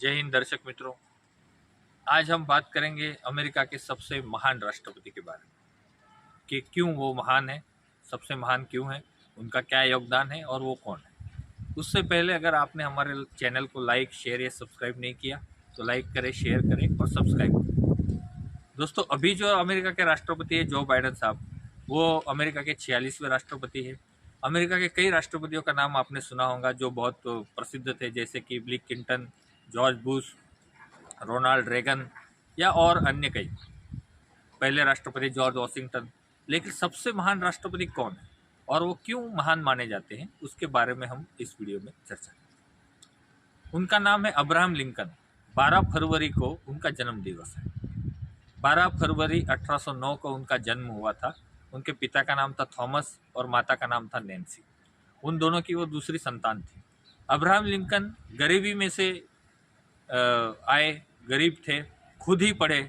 जय हिंद दर्शक मित्रों। आज हम बात करेंगे अमेरिका के सबसे महान राष्ट्रपति के बारे में कि क्यों वो महान है, सबसे महान क्यों है, उनका क्या योगदान है और वो कौन है। उससे पहले अगर आपने हमारे चैनल को लाइक, शेयर या सब्सक्राइब नहीं किया तो लाइक करें, शेयर करें और सब्सक्राइब करें। दोस्तों, अभी जो अमेरिका के राष्ट्रपति है जो बाइडेन साहब, वो अमेरिका के 46वें राष्ट्रपति है। अमेरिका के कई राष्ट्रपतियों का नाम आपने सुना होगा जो बहुत प्रसिद्ध थे, जैसे कि Bill Clinton, George Bush, Ronald Reagan या और अन्य कई। पहले राष्ट्रपति जॉर्ज वॉशिंगटन। लेकिन सबसे महान राष्ट्रपति कौन है और वो क्यों महान माने जाते हैं, उसके बारे में हम इस वीडियो में चर्चा करेंगे। उनका नाम है अब्राहम लिंकन। 12 फरवरी को उनका जन्म दिवस है। 12 फरवरी 1809 को उनका जन्म हुआ था। उनके पिता का नाम था थॉमस और माता का नाम था नैन्सी। उन दोनों की वो दूसरी संतान थी। अब्राहम लिंकन गरीबी में से आए, गरीब थे, खुद ही पढ़े।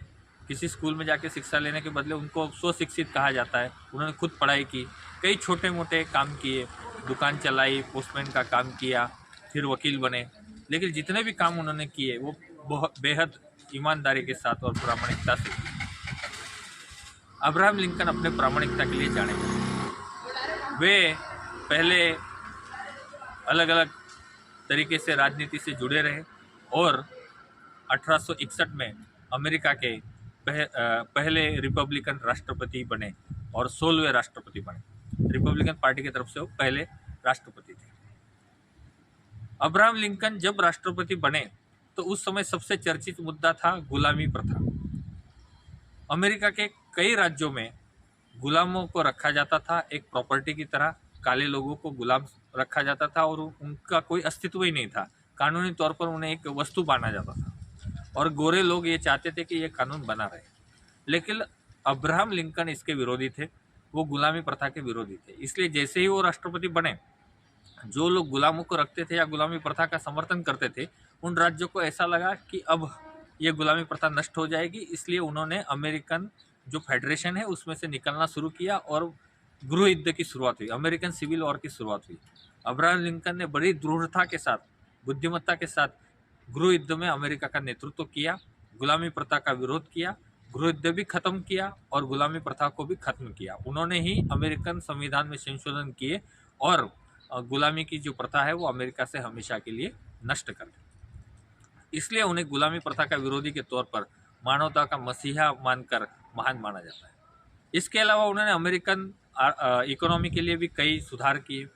किसी स्कूल में जाके शिक्षा लेने के बदले उनको स्वशिक्षित कहा जाता है। उन्होंने खुद पढ़ाई की, कई छोटे मोटे काम किए, दुकान चलाई, पोस्टमैन का काम किया, फिर वकील बने। लेकिन जितने भी काम उन्होंने किए वो बहुत बेहद ईमानदारी के साथ और प्रामाणिकता से। अब्राहम लिंकन अपने प्रामाणिकता के लिए जाने गए। वे पहले अलग अलग तरीके से राजनीति से जुड़े रहे और 1861 में अमेरिका के पहले रिपब्लिकन राष्ट्रपति बने और 16वें राष्ट्रपति बने। रिपब्लिकन पार्टी की तरफ से वो पहले राष्ट्रपति थे। अब्राहम लिंकन जब राष्ट्रपति बने तो उस समय सबसे चर्चित मुद्दा था गुलामी प्रथा। अमेरिका के कई राज्यों में गुलामों को रखा जाता था, एक प्रॉपर्टी की तरह काले लोगों को गुलाम रखा जाता था और उनका कोई अस्तित्व ही नहीं था। कानूनी तौर पर उन्हें एक वस्तु माना जाता था और गोरे लोग ये चाहते थे कि ये कानून बना रहे। लेकिन अब्राहम लिंकन इसके विरोधी थे, वो गुलामी प्रथा के विरोधी थे। इसलिए जैसे ही वो राष्ट्रपति बने, जो लोग गुलामों को रखते थे या गुलामी प्रथा का समर्थन करते थे, उन राज्यों को ऐसा लगा कि अब ये गुलामी प्रथा नष्ट हो जाएगी। इसलिए उन्होंने अमेरिकन जो फेडरेशन है उसमें से निकलना शुरू किया और गृह युद्ध की शुरुआत हुई, अमेरिकन सिविल वॉर की शुरुआत हुई। अब्राहम लिंकन ने बड़ी दृढ़ता के साथ, बुद्धिमत्ता के साथ गृह युद्ध में अमेरिका का नेतृत्व किया, गुलामी प्रथा का विरोध किया, गृह युद्ध भी खत्म किया और गुलामी प्रथा को भी खत्म किया। उन्होंने ही अमेरिकन संविधान में संशोधन किए और गुलामी की जो प्रथा है वो अमेरिका से हमेशा के लिए नष्ट कर दी। इसलिए उन्हें गुलामी प्रथा का विरोधी के तौर पर मानवता का मसीहा मानकर महान माना जाता है। इसके अलावा उन्होंने अमेरिकन इकोनॉमी के लिए भी कई सुधार किए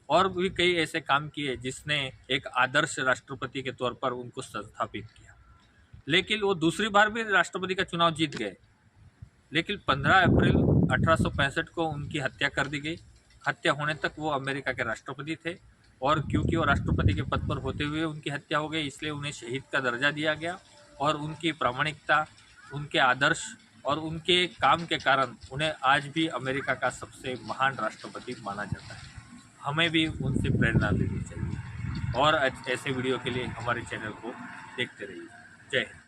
और भी कई ऐसे काम किए जिसने एक आदर्श राष्ट्रपति के तौर पर उनको स्थापित किया। लेकिन वो दूसरी बार भी राष्ट्रपति का चुनाव जीत गए। लेकिन 15 अप्रैल 1865 को उनकी हत्या कर दी गई। हत्या होने तक वो अमेरिका के राष्ट्रपति थे और क्योंकि वो राष्ट्रपति के पद पर होते हुए उनकी हत्या हो गई, इसलिए उन्हें शहीद का दर्जा दिया गया। और उनकी प्रामाणिकता, उनके आदर्श और उनके काम के कारण उन्हें आज भी अमेरिका का सबसे महान राष्ट्रपति माना जाता है। हमें भी उनसे प्रेरणा लेनी चाहिए और ऐसे वीडियो के लिए हमारे चैनल को देखते रहिए। जय हिंद।